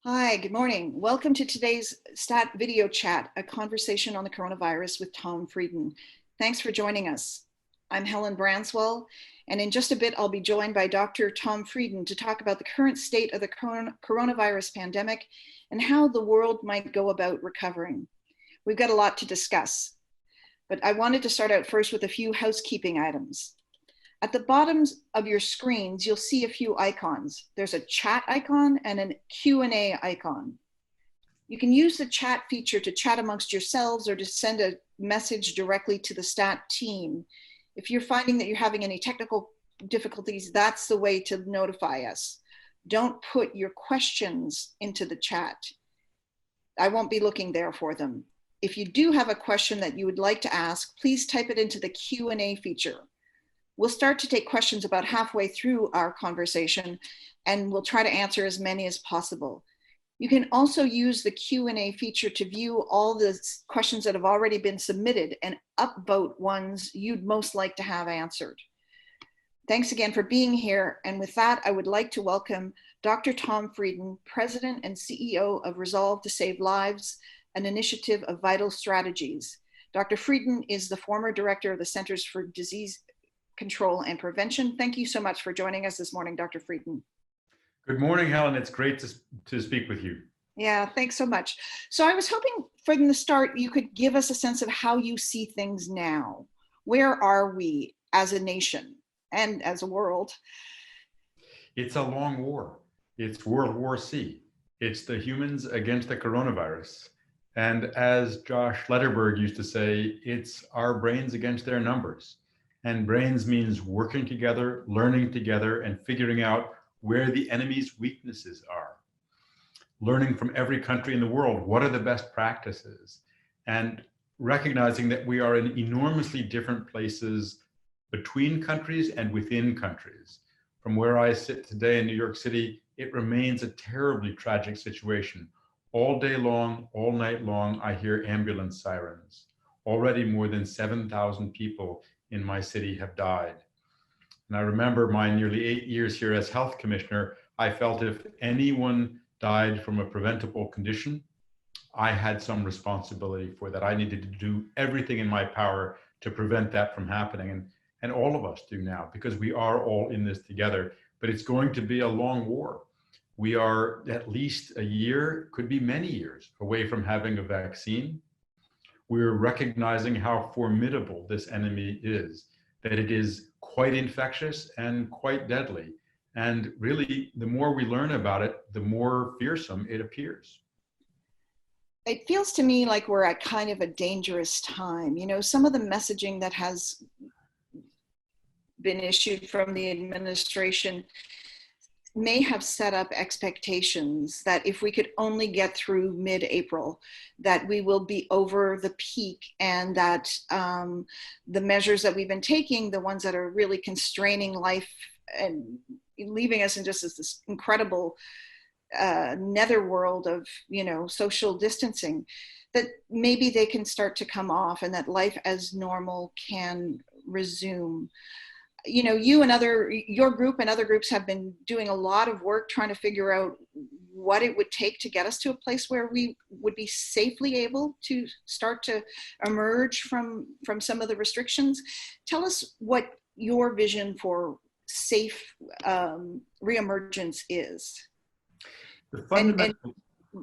Hi, good morning. Welcome to today's STAT video chat, a conversation on the coronavirus with Tom Frieden. Thanks for joining us. I'm Helen Branswell, and in just a bit, I'll be joined by Dr. Tom Frieden to talk about the current state of the coronavirus pandemic and how the world might go about recovering. We've got a lot to discuss, but I wanted to start out first with a few housekeeping items. At the bottoms of your screens, you'll see a few icons. There's a chat icon and an Q&A icon. You can use the chat feature to chat amongst yourselves or to send a message directly to the STAT team. If you're finding that you're having any technical difficulties, that's the way to notify us. Don't put your questions into the chat. I won't be looking there for them. If you do have a question that you would like to ask, please type it into the Q&A feature. We'll start to take questions about halfway through our conversation, and we'll try to answer as many as possible. You can also use the Q&A feature to view all the questions that have already been submitted and upvote ones you'd most like to have answered. Thanks again for being here. And with that, I would like to welcome Dr. Tom Frieden, President and CEO of Resolve to Save Lives, an initiative of Vital Strategies. Dr. Frieden is the former director of the Centers for Disease Control and Prevention. Thank you so much for joining us this morning, Dr. Frieden. Good morning, Helen. It's great to speak with you. Yeah, thanks so much. So I was hoping from the start, you could give us a sense of how you see things now. Where are we as a nation and as a world? It's a long war. It's World War C. It's the humans against the coronavirus. And as Josh Letterberg used to say, it's our brains against their numbers. And brains means working together, learning together, and figuring out where the enemy's weaknesses are. Learning from every country in the world, what are the best practices? And recognizing that we are in enormously different places between countries and within countries. From where I sit today in New York City, it remains a terribly tragic situation. All day long, all night long, I hear ambulance sirens. Already more than 7,000 people in my city have died. And I remember my nearly 8 years here as health commissioner, I felt if anyone died from a preventable condition, I had some responsibility for that. I needed to do everything in my power to prevent that from happening. And all of us do now, because we are all in this together. But it's going to be a long war. We are at least a year, could be many years, away from having a vaccine. We're recognizing how formidable this enemy is, that it is quite infectious and quite deadly. And really, the more we learn about it, the more fearsome it appears. It feels to me like we're at kind of a dangerous time. You know, some of the messaging that has been issued from the administration may have set up expectations that if we could only get through mid-April, that we will be over the peak, and that the measures that we've been taking, the ones that are really constraining life and leaving us in just this incredible netherworld of, you know, social distancing, that maybe they can start to come off and that life as normal can resume. You know, your group and other groups have been doing a lot of work trying to figure out what it would take to get us to a place where we would be safely able to start to emerge from some of the restrictions. Tell us what your vision for safe reemergence is. The fundamental... And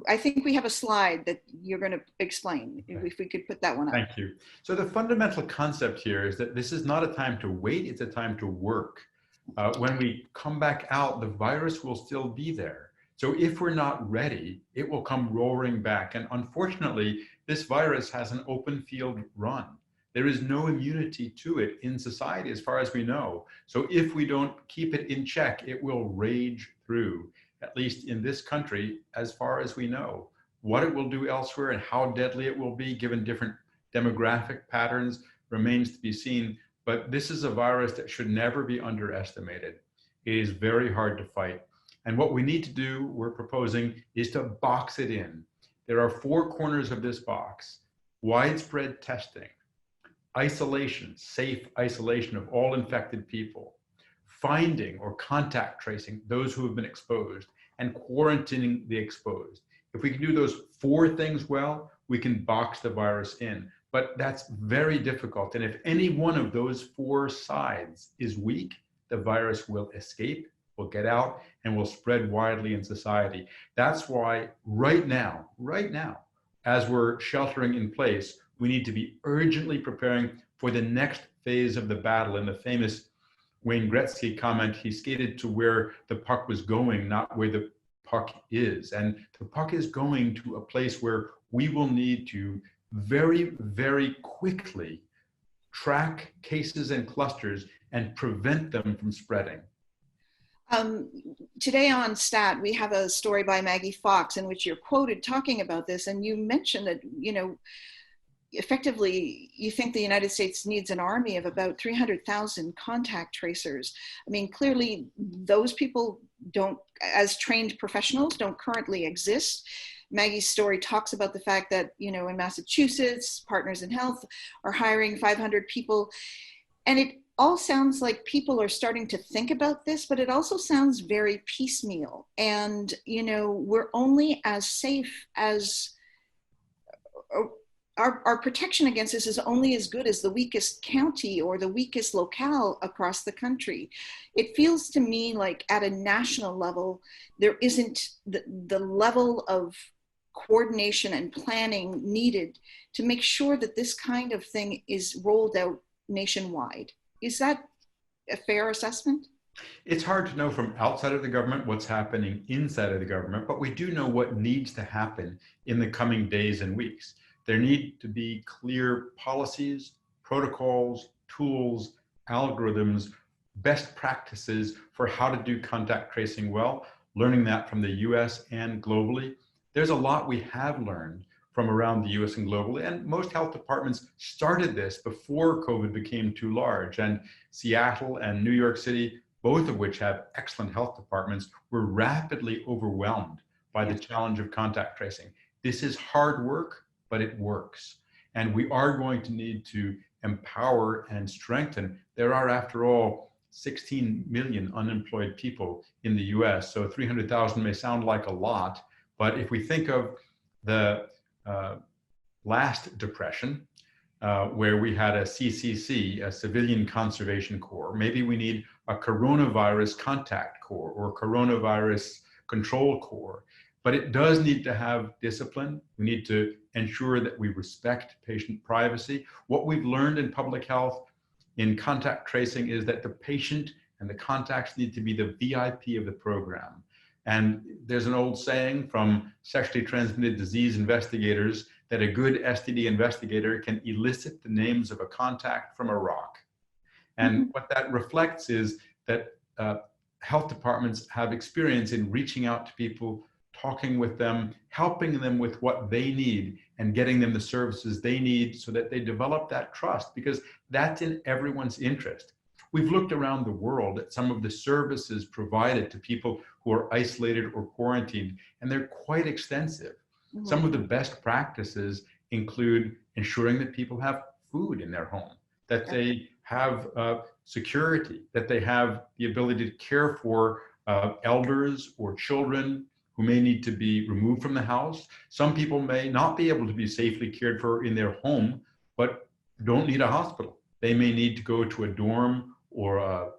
I think we have a slide that you're going to explain. Okay. If we could put that one up. Thank you. So the fundamental concept here is that this is not a time to wait, it's a time to work. When we come back out, the virus will still be there. So if we're not ready, it will come roaring back. And unfortunately, this virus has an open field run. There is no immunity to it in society as far as we know. So if we don't keep it in check, it will rage through, at least in this country, as far as we know. What it will do elsewhere and how deadly it will be given different demographic patterns remains to be seen. But this is a virus that should never be underestimated. It is very hard to fight. And what we need to do, we're proposing, is to box it in. There are 4 corners of this box: widespread testing, isolation, safe isolation of all infected people, finding or contact tracing those who have been exposed, and quarantining the exposed. If we can do those four things well, we can box the virus in. But that's very difficult. And if any one of those four sides is weak, the virus will escape, will get out, and will spread widely in society. That's why right now, as we're sheltering in place, we need to be urgently preparing for the next phase of the battle. In the famous Wayne Gretzky comment, he skated to where the puck was going, not where the puck is. And the puck is going to a place where we will need to very, very quickly track cases and clusters and prevent them from spreading. Today on STAT, we have a story by Maggie Fox in which you're quoted talking about this, and you mentioned that, effectively, you think the United States needs an army of about 300,000 contact tracers. I mean, clearly, those people don't, as trained professionals, don't currently exist. Maggie's story talks about the fact that, in Massachusetts, Partners in Health are hiring 500 people. And it all sounds like people are starting to think about this, but it also sounds very piecemeal. And, we're only as safe as, our protection against this is only as good as the weakest county or the weakest locale across the country. It feels to me like at a national level, there isn't the level of coordination and planning needed to make sure that this kind of thing is rolled out nationwide. Is that a fair assessment? It's hard to know from outside of the government what's happening inside of the government, but we do know what needs to happen in the coming days and weeks. There need to be clear policies, protocols, tools, algorithms, best practices for how to do contact tracing well, learning that from the US and globally. There's a lot we have learned from around the US and globally, and most health departments started this before COVID became too large. And Seattle and New York City, both of which have excellent health departments, were rapidly overwhelmed by the challenge of contact tracing. This is hard work, but it works. And we are going to need to empower and strengthen. There are, after all, 16 million unemployed people in the US, so 300,000 may sound like a lot, but if we think of the last depression, where we had a CCC, a Civilian Conservation Corps, maybe we need a coronavirus contact corps or coronavirus control corps. But it does need to have discipline. We need to ensure that we respect patient privacy. What we've learned in public health in contact tracing is that the patient and the contacts need to be the VIP of the program. And there's an old saying from sexually transmitted disease investigators that a good STD investigator can elicit the names of a contact from a rock. And what that reflects is that health departments have experience in reaching out to people, talking with them, helping them with what they need, and getting them the services they need so that they develop that trust, because that's in everyone's interest. We've looked around the world at some of the services provided to people who are isolated or quarantined, and they're quite extensive. Some of the best practices include ensuring that people have food in their home, that they have security, that they have the ability to care for elders or children who may need to be removed from the house. Some people may not be able to be safely cared for in their home, but don't need a hospital. They may need to go to a dorm or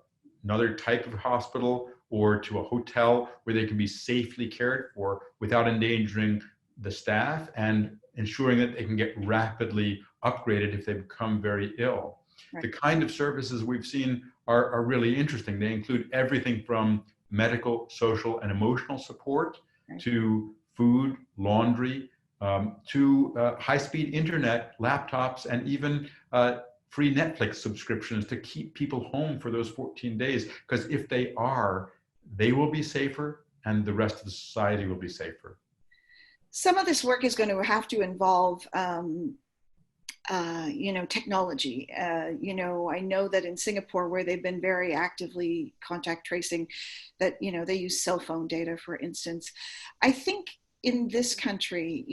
another type of hospital or to a hotel where they can be safely cared for without endangering the staff and ensuring that they can get rapidly upgraded if they become very ill. Right. The kind of services we've seen are really interesting. They include everything from medical, social, and emotional support to food, laundry, to high-speed internet, laptops, and even free Netflix subscriptions to keep people home for those 14 days. Because if they are, they will be safer and the rest of the society will be safer. Some of this work is going to have to involve technology. I know that in Singapore, where they've been very actively contact tracing, that, they use cell phone data, for instance. I think in this country,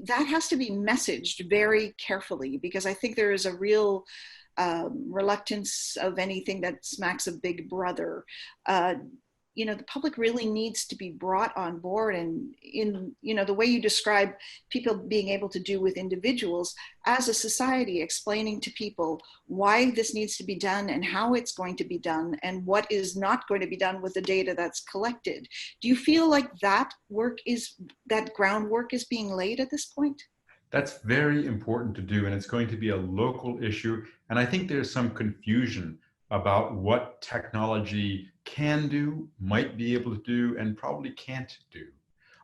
that has to be messaged very carefully, because I think there is a real reluctance of anything that smacks of Big Brother. the public really needs to be brought on board, and in the way you describe people being able to do with individuals as a society, explaining to people why this needs to be done and how it's going to be done and what is not going to be done with the data that's collected. Do you feel like that groundwork is being laid at this point? That's very important to do, and it's going to be a local issue. And I think there's some confusion about what technology can do, might be able to do, and probably can't do.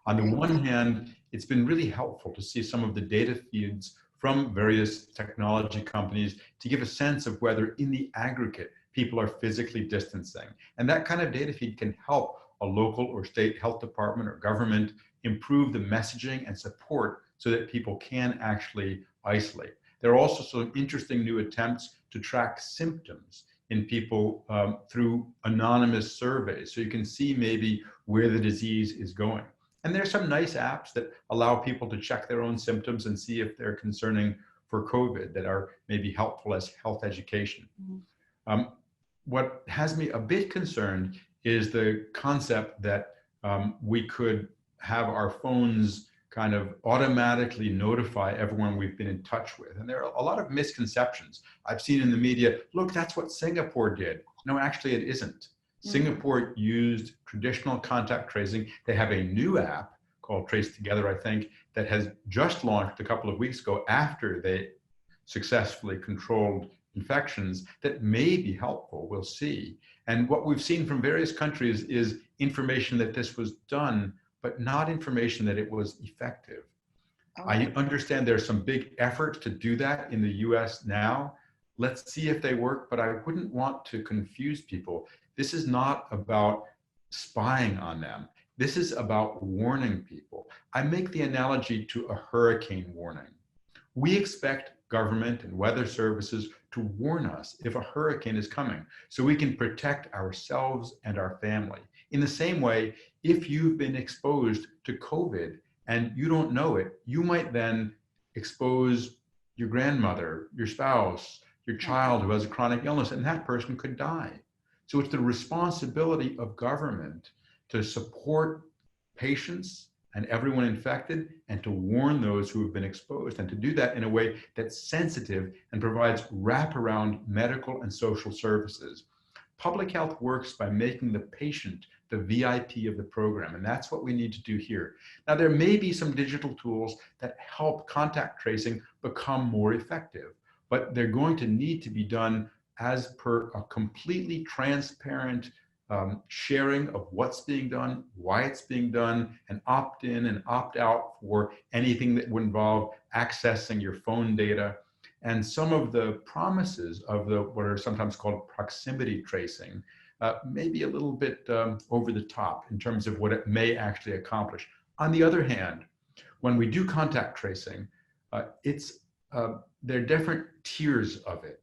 On the one hand, it's been really helpful to see some of the data feeds from various technology companies to give a sense of whether in the aggregate people are physically distancing. And that kind of data feed can help a local or state health department or government improve the messaging and support so that people can actually isolate. There are also some interesting new attempts to track symptoms in people through anonymous surveys. So you can see maybe where the disease is going. And there's some nice apps that allow people to check their own symptoms and see if they're concerning for COVID that are maybe helpful as health education. Mm-hmm. What has me a bit concerned is the concept that we could have our phones kind of automatically notify everyone we've been in touch with. And there are a lot of misconceptions. I've seen in the media, look, that's what Singapore did. No, actually it isn't. Mm-hmm. Singapore used traditional contact tracing. They have a new app called Trace Together, I think, that has just launched a couple of weeks ago after they successfully controlled infections that may be helpful, we'll see. And what we've seen from various countries is information that this was done, but not information that it was effective. Oh. I understand there's some big efforts to do that in the US now. Let's see if they work, but I wouldn't want to confuse people. This is not about spying on them. This is about warning people. I make the analogy to a hurricane warning. We expect government and weather services to warn us if a hurricane is coming so we can protect ourselves and our family. In the same way, if you've been exposed to COVID and you don't know it, you might then expose your grandmother, your spouse, your child who has a chronic illness, and that person could die. So it's the responsibility of government to support patients and everyone infected and to warn those who have been exposed, and to do that in a way that's sensitive and provides wraparound medical and social services. Public health works by making the patient the VIP of the program, and that's what we need to do here. Now, there may be some digital tools that help contact tracing become more effective, but they're going to need to be done as per a completely transparent sharing of what's being done, why it's being done, and opt in and opt out for anything that would involve accessing your phone data. And some of the promises of what are sometimes called proximity tracing may be a little bit over the top in terms of what it may actually accomplish. On the other hand, when we do contact tracing, there are different tiers of it.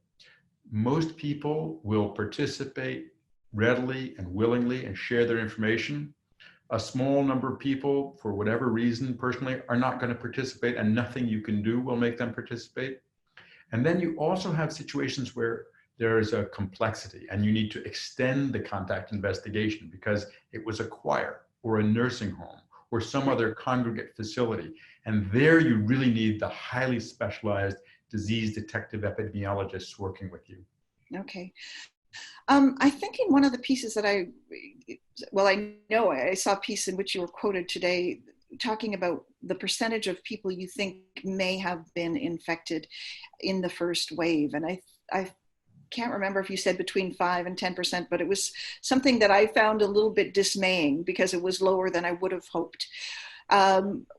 Most people will participate readily and willingly and share their information. A small number of people, for whatever reason, personally, are not going to participate, and nothing you can do will make them participate. And then you also have situations where there is a complexity and you need to extend the contact investigation because it was a choir or a nursing home or some other congregate facility. And there you really need the highly specialized disease detective epidemiologists working with you. Okay. I think in one of the pieces that I know I saw a piece in which you were quoted today talking about the percentage of people you think may have been infected in the first wave. And I can't remember if you said between 5 and 10%, but it was something that I found a little bit dismaying because it was lower than I would have hoped.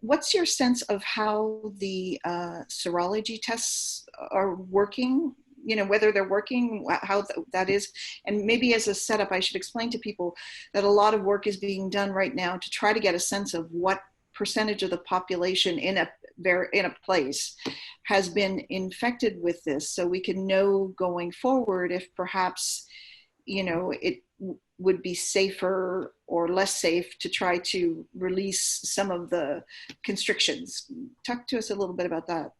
What's your sense of how the serology tests are working? You know, whether they're working, how that is. And maybe as a setup, I should explain to people that a lot of work is being done right now to try to get a sense of what percentage of the population in a place has been infected with this, so we can know going forward if perhaps, you know, it would be safer or less safe to try to release some of the constrictions. Talk to us a little bit about that.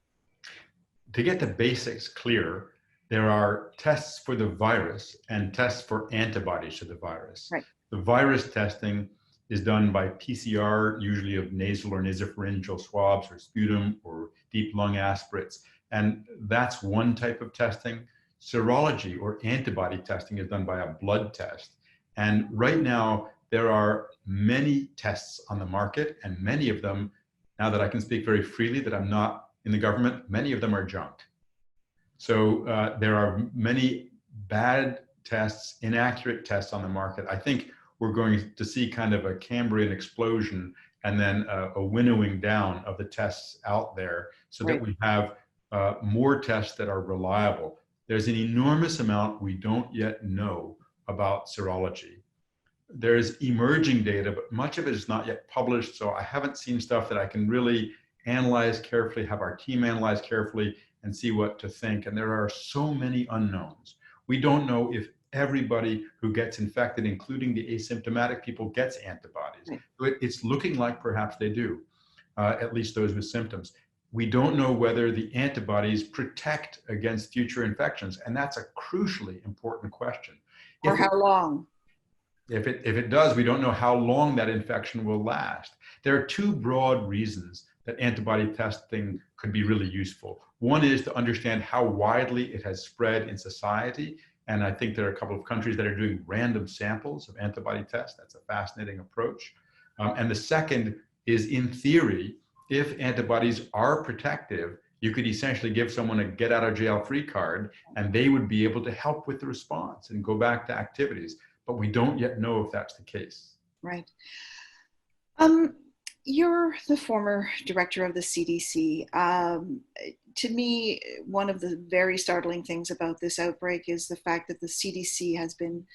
To get the basics clear, there are tests for the virus and tests for antibodies to the virus. Right. The virus testing is done by PCR, usually of nasal or nasopharyngeal swabs or sputum or deep lung aspirates. And that's one type of testing. Serology or antibody testing is done by a blood test. And right now, there are many tests on the market, and many of them, now that I can speak very freely that I'm not in the government, many of them are junked. So there are many bad tests, inaccurate tests on the market. I think we're going to see kind of a Cambrian explosion and then a winnowing down of the tests out there so that we have more tests that are reliable. There's an enormous amount we don't yet know about serology. There's emerging data, but much of it is not yet published. So I haven't seen stuff that I can really analyze carefully, have our team analyze carefully and see what to think. And there are so many unknowns. We don't know if everybody who gets infected, including the asymptomatic people, gets antibodies. It's looking like perhaps they do, at least those with symptoms. We don't know whether the antibodies protect against future infections. And that's a crucially important question. Or how long? If it does, we don't know how long that infection will last. There are two broad reasons that antibody testing could be really useful. One is to understand how widely it has spread in society. And I think there are a couple of countries that are doing random samples of antibody tests. That's a fascinating approach. And the second is, in theory, if antibodies are protective, you could essentially give someone a get out of jail free card and they would be able to help with the response and go back to activities. But we don't yet know if that's the case. Right. You're the former director of the CDC. To me, one of the very startling things about this outbreak is the fact that the CDC has been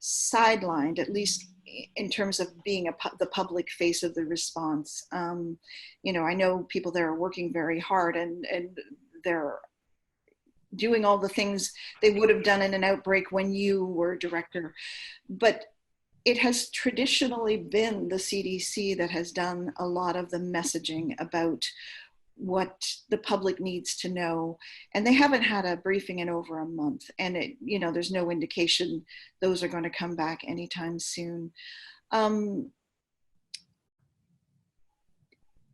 sidelined, at least in terms of being the public face of the response. You know, I know people there are working very hard and they're doing all the things they would have done in an outbreak when you were director. But it has traditionally been the CDC that has done a lot of the messaging about what the public needs to know. And they haven't had a briefing in over a month. And you know, there's no indication those are going to come back anytime soon.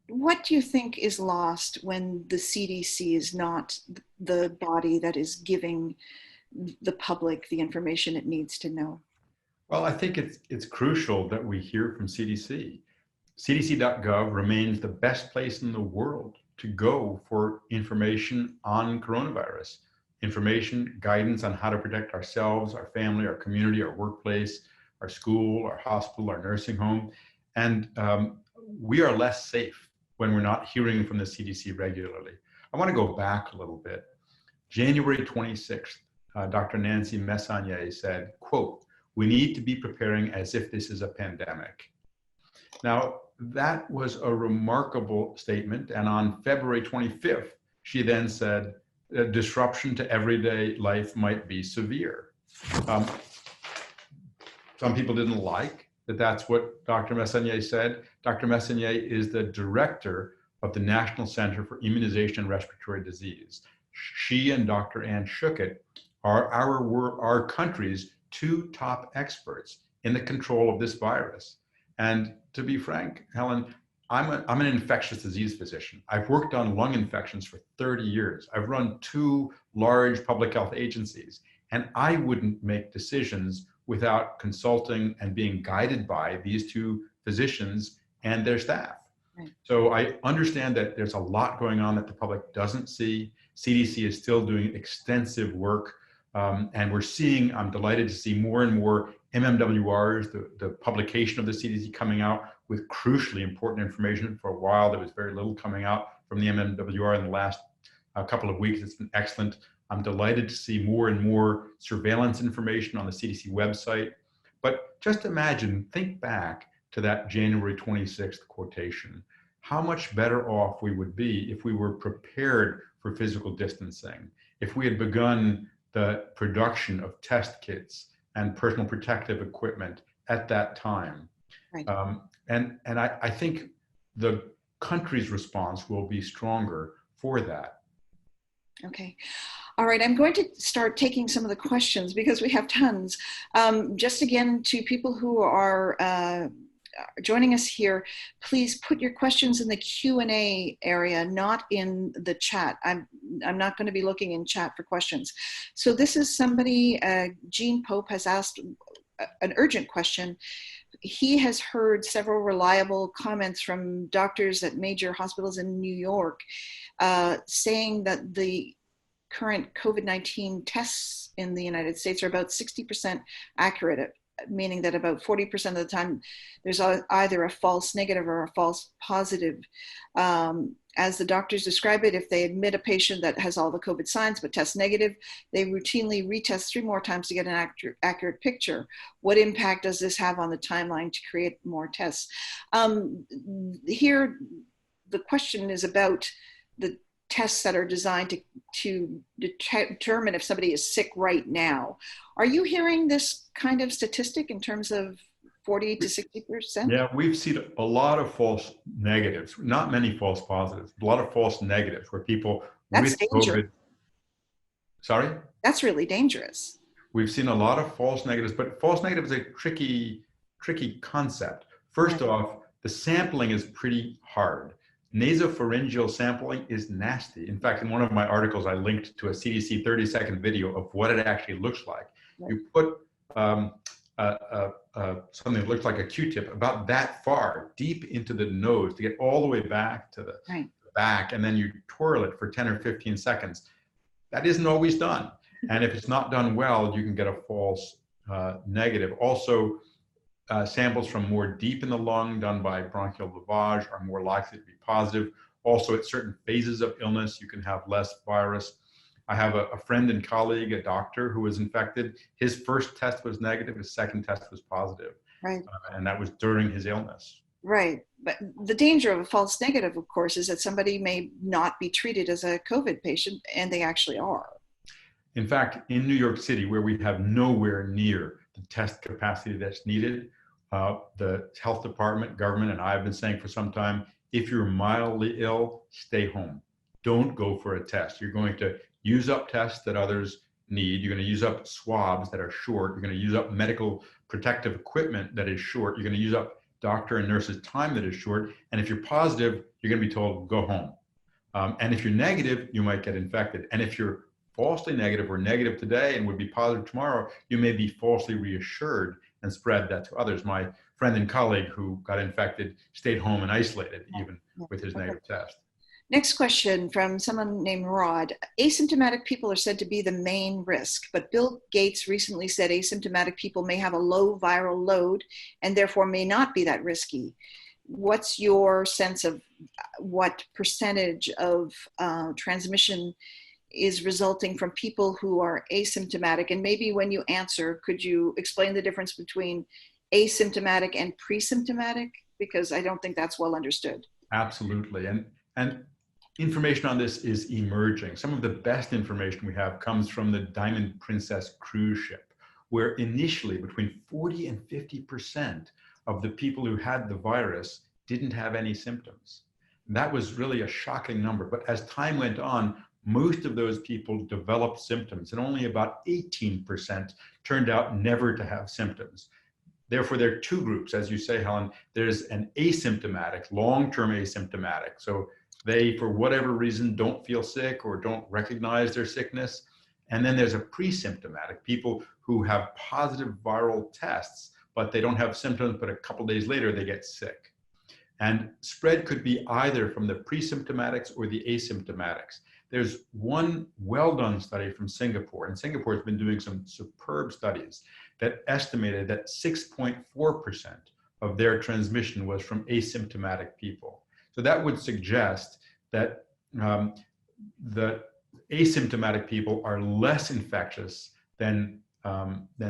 What do you think is lost when the CDC is not the body that is giving the public the information it needs to know? Well, I think it's crucial that we hear from CDC. CDC.gov remains the best place in the world to go for information on coronavirus, information, guidance on how to protect ourselves, our family, our community, our workplace, our school, our hospital, our nursing home. And we are less safe when we're not hearing from the CDC regularly. I want to go back a little bit. January 26th, Dr. Nancy Messonnier said, quote, "We need to be preparing as if this is a pandemic." Now, that was a remarkable statement. And on February 25th, she then said, disruption to everyday life might be severe. Some people didn't like that that's what Dr. Messonnier said. Dr. Messonnier is the director of the National Center for Immunization and Respiratory Disease. She and Dr. Ann Schuchat are our country's two top experts in the control of this virus. And to be frank, Helen, I'm an infectious disease physician. I've worked on lung infections for 30 years. I've run two large public health agencies, and I wouldn't make decisions without consulting and being guided by these two physicians and their staff. Right. So I understand that there's a lot going on that the public doesn't see. CDC is still doing extensive work. And we're seeing, I'm delighted to see more and more MMWRs, the publication of the CDC coming out with crucially important information. For a while, there was very little coming out from the MMWR in the last couple of weeks. It's been excellent. I'm delighted to see more and more surveillance information on the CDC website. But just imagine, think back to that January 26th quotation. How much better off we would be if we were prepared for physical distancing, if we had begun the production of test kits and personal protective equipment at that time. Right. And I think the country's response will be stronger for that. Okay. All right, I'm going to start taking some of the questions because we have tons. Just again, to people who are joining us here, please put your questions in the Q&A area, not in the chat. I'm not going to be looking in chat for questions. So this is somebody, Gene Pope has asked an urgent question. He has heard several reliable comments from doctors at major hospitals in New York saying that the current COVID-19 tests in the United States are about 60% accurate, meaning that about 40% of the time there's either a false negative or a false positive. As the doctors describe it, if they admit a patient that has all the COVID signs but tests negative, they routinely retest 3 more times to get an accurate picture. What impact does this have on the timeline to create more tests? Here, the question is about the tests that are designed to determine if somebody is sick right now. Are you hearing this kind of statistic in terms of 40 to 60%? Yeah, we've seen a lot of false negatives, not many false positives, a lot of false negatives where people That's with dangerous. COVID. Sorry? That's really dangerous. We've seen a lot of false negatives, but false negative is a tricky concept. First off, the sampling is pretty hard. Nasopharyngeal sampling is nasty. In fact, in one of my articles, I linked to a CDC 30-second video of what it actually looks like. Right. You put something that looks like a Q-tip about that far deep into the nose to get all the way back to the back, and then you twirl it for 10 or 15 seconds. That isn't always done. And if it's not done well, you can get a false negative. Also, samples from more deep in the lung done by bronchial lavage are more likely to be positive. Also, at certain phases of illness, you can have less virus. I have a friend and colleague, a doctor who was infected. His first test was negative, his second test was positive. Right. And that was during his illness. Right. But the danger of a false negative, of course, is that somebody may not be treated as a COVID patient, and they actually are. In fact, in New York City, where we have nowhere near the test capacity that's needed, the health department, government, and I have been saying for some time, if you're mildly ill, stay home. Don't go for a test. You're going to use up tests that others need. You're going to use up swabs that are short. You're going to use up medical protective equipment that is short. You're going to use up doctor and nurses' time that is short. And if you're positive, you're going to be told, go home. And if you're negative, you might get infected. And if you're falsely negative or negative today and would be positive tomorrow, you may be falsely reassured and spread that to others. My friend and colleague who got infected stayed home and isolated even with his negative test. Next question from someone named Rod. Asymptomatic people are said to be the main risk, but Bill Gates recently said asymptomatic people may have a low viral load and therefore may not be that risky. What's your sense of what percentage of transmission is resulting from people who are asymptomatic? And maybe when you answer, could you explain the difference between asymptomatic and pre-symptomatic? Because I don't think that's well understood. Absolutely. And information on this is emerging. Some of the best information we have comes from the Diamond Princess cruise ship, where initially between 40 and 50% of the people who had the virus didn't have any symptoms. And that was really a shocking number. But as time went on, most of those people developed symptoms, and only about 18% turned out never to have symptoms. Therefore, there are 2 groups, as you say, Helen. There's an asymptomatic, long-term asymptomatic. So they, for whatever reason, don't feel sick or don't recognize their sickness. And then there's a pre-symptomatic, people who have positive viral tests, but they don't have symptoms, but a couple days later they get sick. And spread could be either from the pre-symptomatics or the asymptomatics. There's one well-done study from Singapore, and Singapore has been doing some superb studies that estimated that 6.4% of their transmission was from asymptomatic people. So that would suggest that the asymptomatic people are less infectious than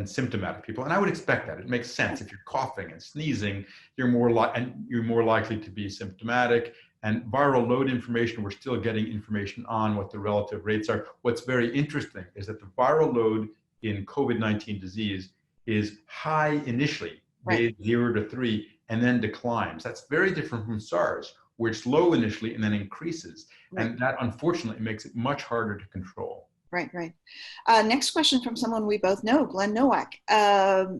symptomatic people, and I would expect that. It makes sense. If you're coughing and sneezing, you're more likely to be symptomatic. And viral load information, we're still getting information on what the relative rates are. What's very interesting is that the viral load in COVID-19 disease is high initially, days 0 to 3, and then declines. That's very different from SARS, where it's low initially and then increases. And that, unfortunately, makes it much harder to control. Right. Next question from someone we both know, Glenn Nowak.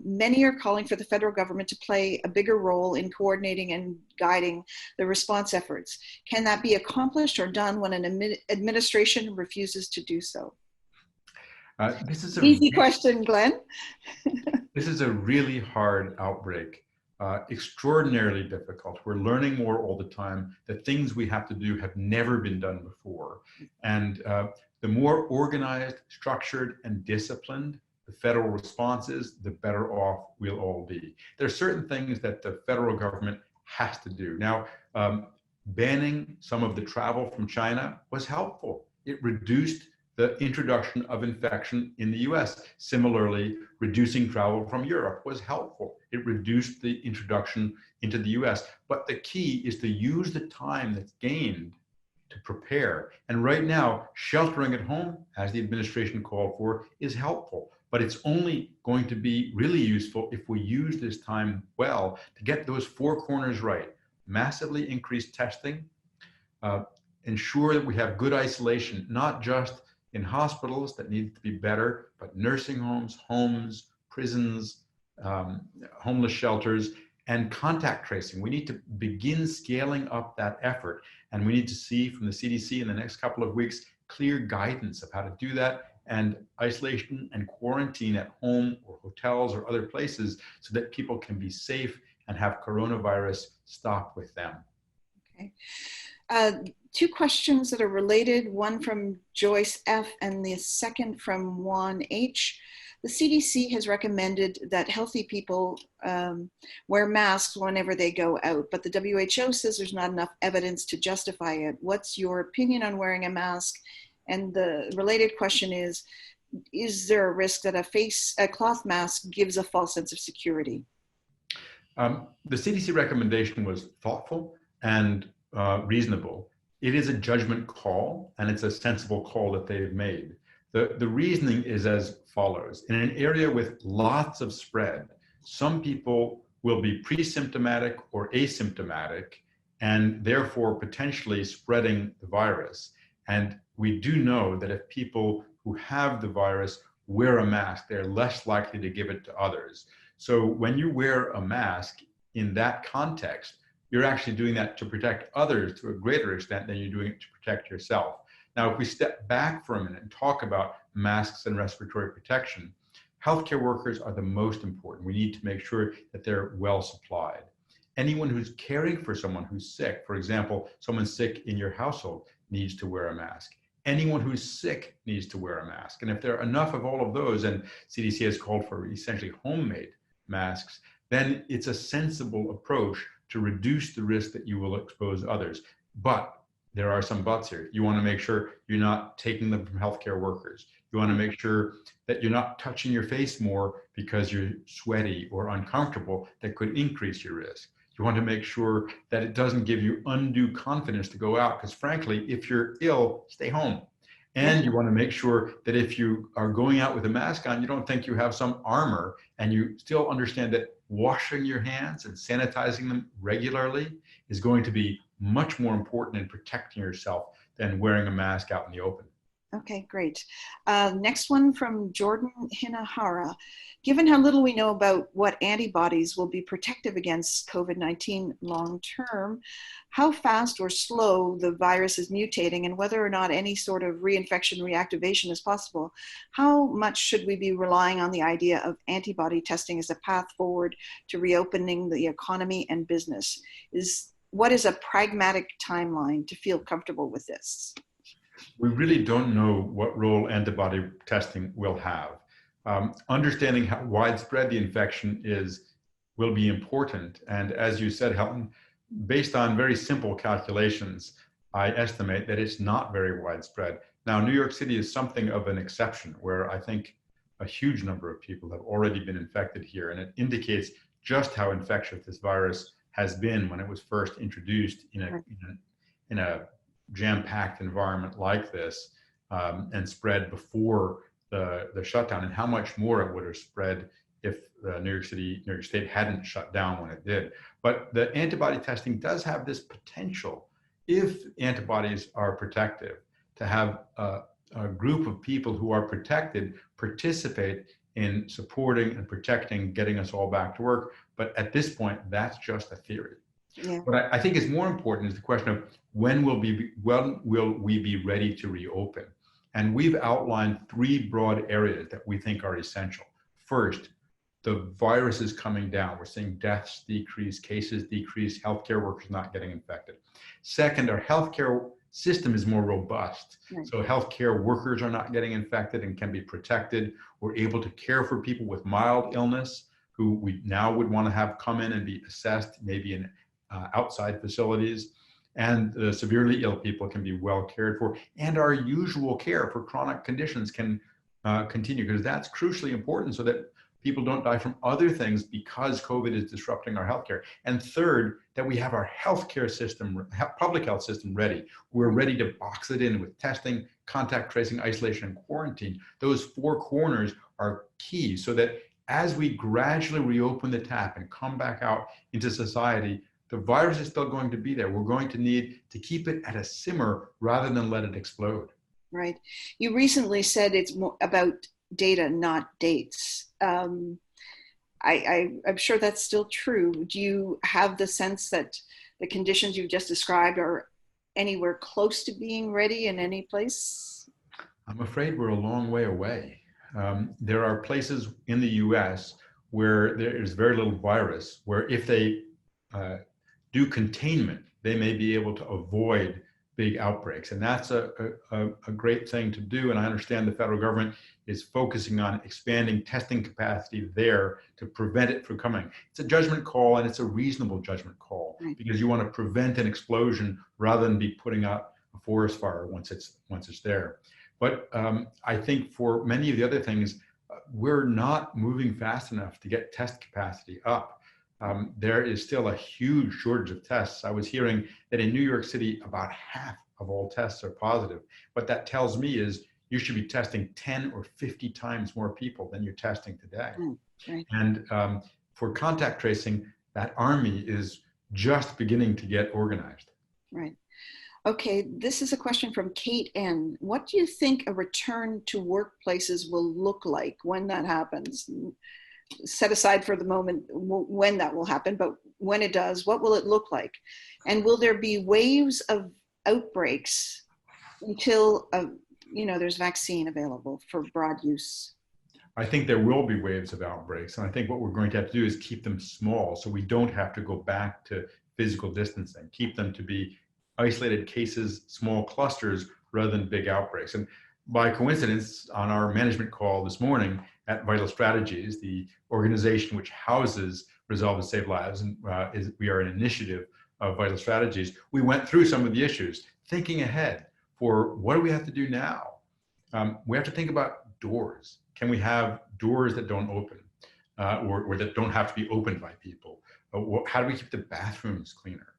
Many are calling for the federal government to play a bigger role in coordinating and guiding the response efforts. Can that be accomplished or done when an administration refuses to do so? This is Easy question, Glenn. This is a really hard outbreak, extraordinarily difficult. We're learning more all the time. The things we have to do have never been done before. And the more organized, structured, and disciplined the federal response is, the better off we'll all be. There are certain things that the federal government has to do. Now, banning some of the travel from China was helpful. It reduced the introduction of infection in the US. Similarly, reducing travel from Europe was helpful. It reduced the introduction into the US. But the key is to use the time that's gained to prepare. And right now, sheltering at home, as the administration called for, is helpful. But it's only going to be really useful if we use this time well to get those four corners right. Massively increase testing, ensure that we have good isolation, not just in hospitals that need to be better, but nursing homes, prisons, homeless shelters, and contact tracing. We need to begin scaling up that effort. And we need to see from the CDC in the next couple of weeks, clear guidance of how to do that, and isolation and quarantine at home or hotels or other places so that people can be safe and have coronavirus stop with them. Okay. Two questions that are related, one from Joyce F. and the second from Juan H. The CDC has recommended that healthy people wear masks whenever they go out, but the WHO says there's not enough evidence to justify it. What's your opinion on wearing a mask? And the related question is there a risk that a cloth mask gives a false sense of security? The CDC recommendation was thoughtful and reasonable. It is a judgment call, and it's a sensible call that they've made. The reasoning is as follows. In an area with lots of spread, some people will be pre-symptomatic or asymptomatic, and therefore potentially spreading the virus. And we do know that if people who have the virus wear a mask, they're less likely to give it to others. So when you wear a mask in that context, you're actually doing that to protect others to a greater extent than you're doing it to protect yourself. Now, if we step back for a minute and talk about masks and respiratory protection, healthcare workers are the most important. We need to make sure that they're well supplied. Anyone who's caring for someone who's sick, for example, someone sick in your household needs to wear a mask. Anyone who's sick needs to wear a mask. And if there are enough of all of those, and CDC has called for essentially homemade masks, then it's a sensible approach to reduce the risk that you will expose others. But there are some buts here. You want to make sure you're not taking them from healthcare workers. You want to make sure that you're not touching your face more because you're sweaty or uncomfortable that could increase your risk. You want to make sure that it doesn't give you undue confidence to go out, because frankly, if you're ill, stay home. And you want to make sure that if you are going out with a mask on, you don't think you have some armor, and you still understand that washing your hands and sanitizing them regularly is going to be much more important in protecting yourself than wearing a mask out in the open. Okay, great. Next one from Jordan Hinahara. Given how little we know about what antibodies will be protective against COVID-19 long-term, how fast or slow the virus is mutating, and whether or not any sort of reinfection reactivation is possible, how much should we be relying on the idea of antibody testing as a path forward to reopening the economy and business? What is a pragmatic timeline to feel comfortable with this? We really don't know what role antibody testing will have. Understanding how widespread the infection is will be important. And as you said, Helen, based on very simple calculations, I estimate that it's not very widespread. Now, New York City is something of an exception, where I think a huge number of people have already been infected here. And it indicates just how infectious this virus has been when it was first introduced in a jam-packed environment like this, and spread before the shutdown, and how much more it would have spread if New York State hadn't shut down when it did. But the antibody testing does have this potential, if antibodies are protective, to have group of people who are protected participate in supporting and protecting, getting us all back to work. But at this point, that's just a theory. Yeah. What I think is more important is the question of when will we be ready to reopen? And we've outlined 3 broad areas that we think are essential. First, the virus is coming down. We're seeing deaths decrease, cases decrease, healthcare workers not getting infected. Second, our healthcare system is more robust. Right. So healthcare workers are not getting infected and can be protected. We're able to care for people with mild illness who we now would want to have come in and be assessed, maybe in outside facilities. And the severely ill people can be well cared for. And our usual care for chronic conditions can continue, because that's crucially important so that people don't die from other things because COVID is disrupting our healthcare. And third, that we have our healthcare system, public health system ready. We're ready to box it in with testing, contact tracing, isolation, and quarantine. Those 4 corners are key so that as we gradually reopen the tap and come back out into society, the virus is still going to be there. We're going to need to keep it at a simmer rather than let it explode. Right. You recently said it's more about data, not dates. I'm sure that's still true. Do you have the sense that the conditions you've just described are anywhere close to being ready in any place? I'm afraid we're a long way away. There are places in the US where there is very little virus, where if they do containment, they may be able to avoid big outbreaks. And that's a great thing to do. And I understand the federal government is focusing on expanding testing capacity there to prevent it from coming. It's a judgment call, and it's a reasonable judgment call, because you want to prevent an explosion rather than be putting out a forest fire once it's there. But I think for many of the other things, we're not moving fast enough to get test capacity up. There is still a huge shortage of tests. I was hearing that in New York City, about half of all tests are positive. What that tells me is you should be testing 10 or 50 times more people than you're testing today. Right. And for contact tracing, that army is just beginning to get organized. Right. Okay, this is a question from Kate N. What do you think a return to workplaces will look like when that happens? Set aside for the moment when that will happen, but when it does, what will it look like? And will there be waves of outbreaks until there's vaccine available for broad use? I think there will be waves of outbreaks, and I think what we're going to have to do is keep them small so we don't have to go back to physical distancing, keep them to be isolated cases, small clusters, rather than big outbreaks. And by coincidence, on our management call this morning at Vital Strategies, the organization which houses Resolve to Save Lives, and we are an initiative of Vital Strategies, we went through some of the issues, thinking ahead for what do we have to do now? We have to think about doors. Can we have doors that don't open or that don't have to be opened by people? How do we keep the bathrooms cleaner?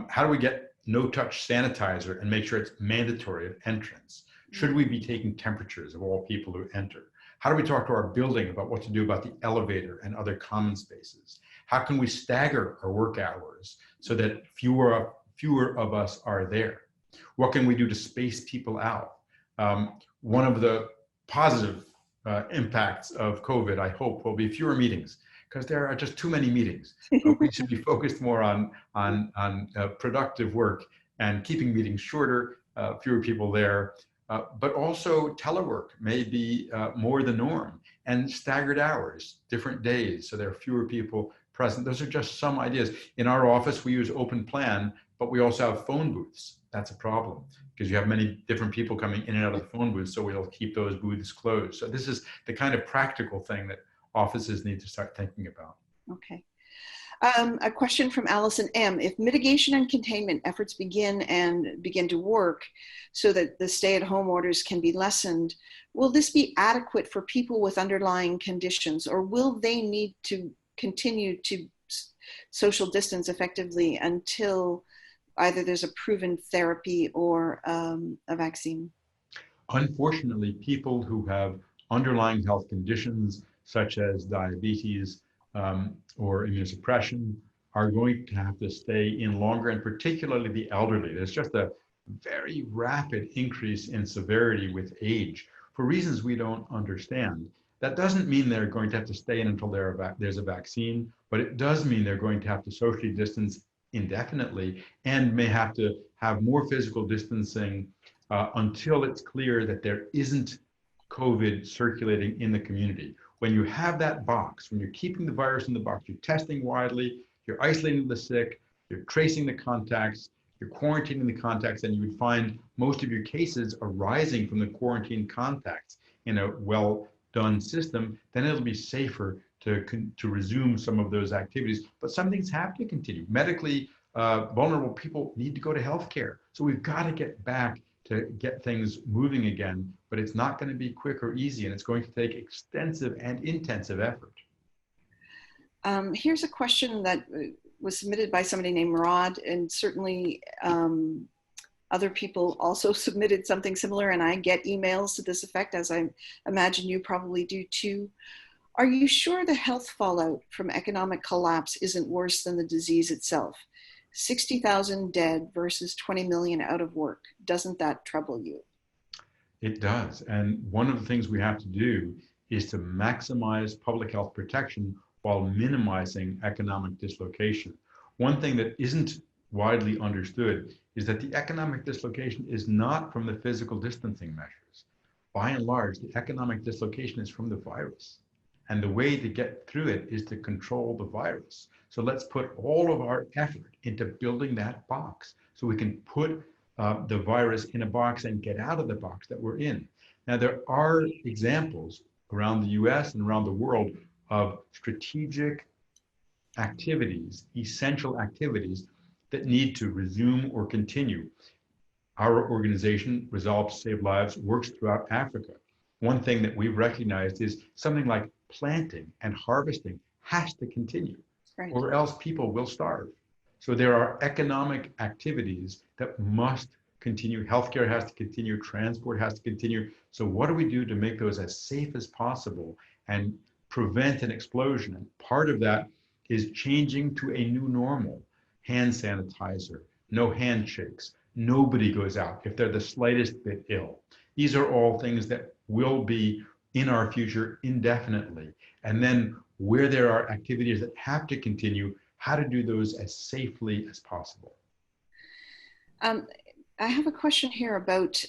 How do we get no-touch sanitizer and make sure it's mandatory at entrance? Should we be taking temperatures of all people who enter? How do we talk to our building about what to do about the elevator and other common spaces? How can we stagger our work hours so that fewer of us are there? What can we do to space people out? One of the positive impacts of COVID, I hope, will be fewer meetings, because there are just too many meetings. We should be focused more on productive work and keeping meetings shorter, fewer people there. But also telework may be more the norm, and staggered hours, different days, so there are fewer people present. Those are just some ideas. In our office, we use open plan, but we also have phone booths. That's a problem, because you have many different people coming in and out of the phone booths, so we'll keep those booths closed. So this is the kind of practical thing that offices need to start thinking about. Okay. A question from Allison M. If mitigation and containment efforts begin to work so that the stay-at-home orders can be lessened, will this be adequate for people with underlying conditions, or will they need to continue to social distance effectively until either there's a proven therapy or a vaccine? Unfortunately, people who have underlying health conditions such as diabetes or immunosuppression are going to have to stay in longer, and particularly the elderly. There's just a very rapid increase in severity with age for reasons we don't understand. That doesn't mean they're going to have to stay in until there's a vaccine, but it does mean they're going to have to socially distance indefinitely and may have to have more physical distancing until it's clear that there isn't COVID circulating in the community. When you have that box, when you're keeping the virus in the box, you're testing widely, you're isolating the sick, you're tracing the contacts, you're quarantining the contacts, and you would find most of your cases arising from the quarantine contacts in a well-done system, then it'll be safer to resume some of those activities. But some things have to continue. Medically vulnerable people need to go to healthcare. So we've got to get back to get things moving again, but it's not going to be quick or easy, and it's going to take extensive and intensive effort. Here's a question that was submitted by somebody named Rod, and certainly other people also submitted something similar, and I get emails to this effect, as I imagine you probably do too. Are you sure the health fallout from economic collapse isn't worse than the disease itself? 60,000 dead versus 20 million out of work. Doesn't that trouble you? It does. And one of the things we have to do is to maximize public health protection while minimizing economic dislocation. One thing that isn't widely understood is that the economic dislocation is not from the physical distancing measures. By and large, the economic dislocation is from the virus. And the way to get through it is to control the virus. So let's put all of our effort into building that box so we can put the virus in a box and get out of the box that we're in. Now, there are examples around the US and around the world of strategic activities, essential activities that need to resume or continue. Our organization, Resolve to Save Lives, works throughout Africa. One thing that we've recognized is something like planting and harvesting has to continue, right, or else people will starve. So there are economic activities that must continue. Healthcare has to continue, transport has to continue. So what do we do to make those as safe as possible and prevent an explosion? And part of that is changing to a new normal. Hand sanitizer, no handshakes, nobody goes out if they're the slightest bit ill. These are all things that will be in our future indefinitely. And then where there are activities that have to continue, how to do those as safely as possible. I have a question here about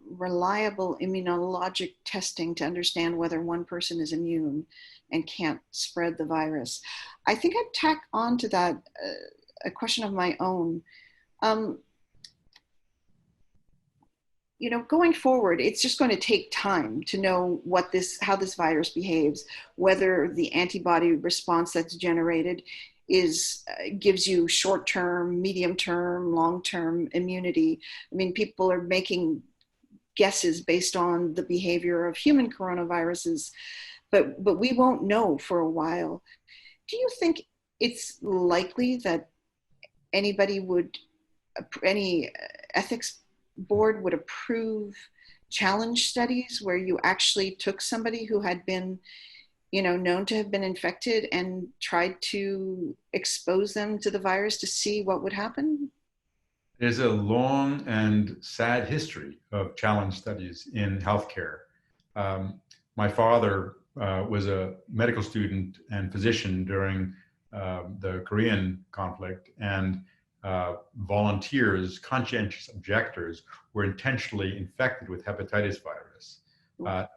reliable immunologic testing to understand whether one person is immune and can't spread the virus. I think I'd tack on to that a question of my own. You know, going forward, it's just going to take time to know how this virus behaves, whether the antibody response that's generated gives you short-term, medium-term, long-term immunity. I mean, people are making guesses based on the behavior of human coronaviruses, but we won't know for a while. Do you think it's likely that any ethics board would approve challenge studies where you actually took somebody who had been, known to have been infected and tried to expose them to the virus to see what would happen? There's a long and sad history of challenge studies in healthcare. My father was a medical student and physician during the Korean conflict, and volunteers, conscientious objectors, were intentionally infected with hepatitis virus.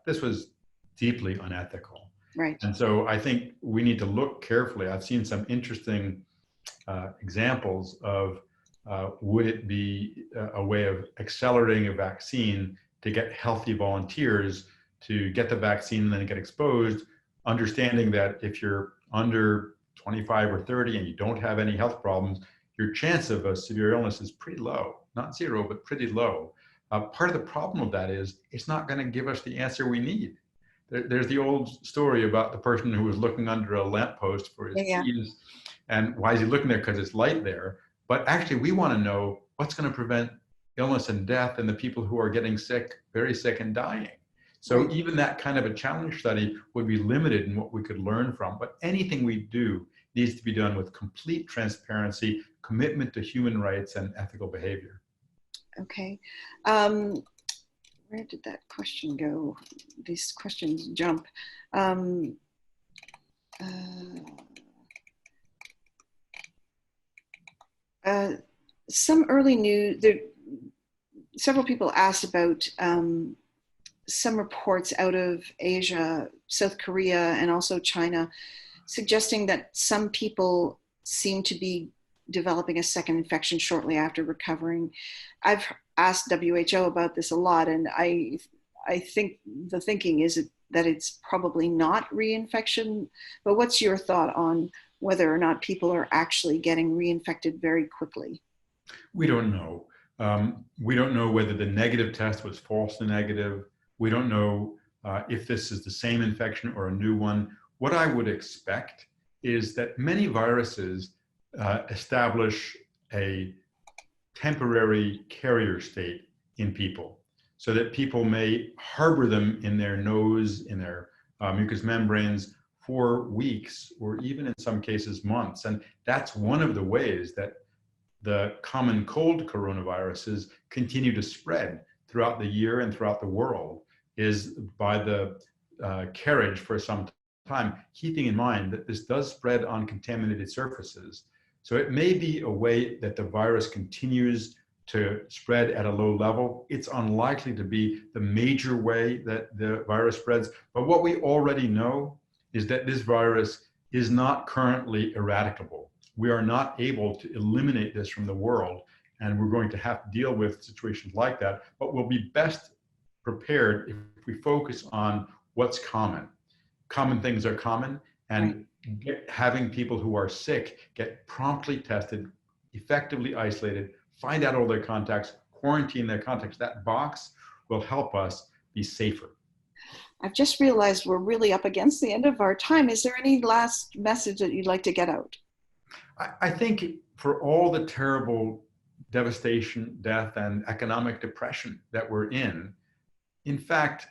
This was deeply unethical. Right. And so I think we need to look carefully. I've seen some interesting examples of would it be a way of accelerating a vaccine to get healthy volunteers to get the vaccine and then get exposed, understanding that if you're under 25 or 30 and you don't have any health problems, your chance of a severe illness is pretty low, not zero, but pretty low. Part of the problem of that is it's not going to give us the answer we need. There's the old story about the person who was looking under a lamppost for his keys. And why is he looking there? Because it's light there. But actually, we want to know what's going to prevent illness and death and the people who are getting sick, very sick and dying. So even that kind of a challenge study would be limited in what we could learn from. But anything we do needs to be done with complete transparency, commitment to human rights, and ethical behavior. Okay. Where did that question go? These questions jump. Some early news, several people asked about some reports out of Asia, South Korea, and also China, suggesting that some people seem to be developing a second infection shortly after recovering. I've asked WHO about this a lot, and I think the thinking is that it's probably not reinfection. But what's your thought on whether or not people are actually getting reinfected very quickly? We don't know. We don't know whether the negative test was false negative. We don't know if this is the same infection or a new one. What I would expect is that many viruses establish a temporary carrier state in people, so that people may harbor them in their nose, in their mucous membranes for weeks, or even in some cases months. And that's one of the ways that the common cold coronaviruses continue to spread throughout the year and throughout the world, is by the carriage for some time, keeping in mind that this does spread on contaminated surfaces. So it may be a way that the virus continues to spread at a low level. It's unlikely to be the major way that the virus spreads. But what we already know is that this virus is not currently eradicable. We are not able to eliminate this from the world, and we're going to have to deal with situations like that. But we'll be best prepared if we focus on what's common. Common things are common, and having people who are sick get promptly tested, effectively isolated, find out all their contacts, quarantine their contacts. That box will help us be safer. I've just realized we're really up against the end of our time. Is there any last message that you'd like to get out? I think for all the terrible devastation, death, and economic depression that we're in fact,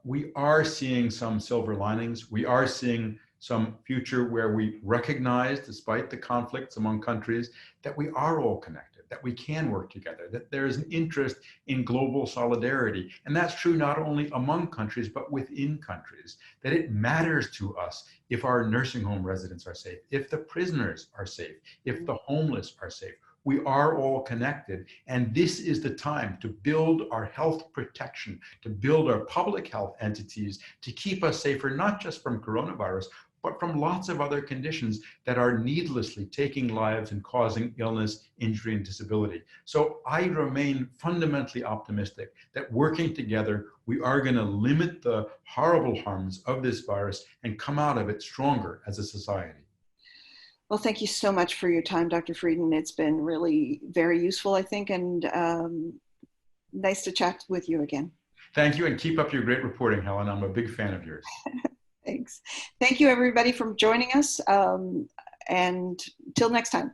we are seeing some silver linings. We are seeing some future where we recognize, despite the conflicts among countries, that we are all connected, that we can work together, that there is an interest in global solidarity. And that's true not only among countries, but within countries, that it matters to us if our nursing home residents are safe, if the prisoners are safe, if the homeless are safe. We are all connected, and this is the time to build our health protection, to build our public health entities to keep us safer, not just from coronavirus, but from lots of other conditions that are needlessly taking lives and causing illness, injury, and disability. So I remain fundamentally optimistic that working together, we are going to limit the horrible harms of this virus and come out of it stronger as a society. Well, thank you so much for your time, Dr. Frieden. It's been really very useful, I think, and nice to chat with you again. Thank you, and keep up your great reporting, Helen. I'm a big fan of yours. Thanks. Thank you, everybody, for joining us, and till next time.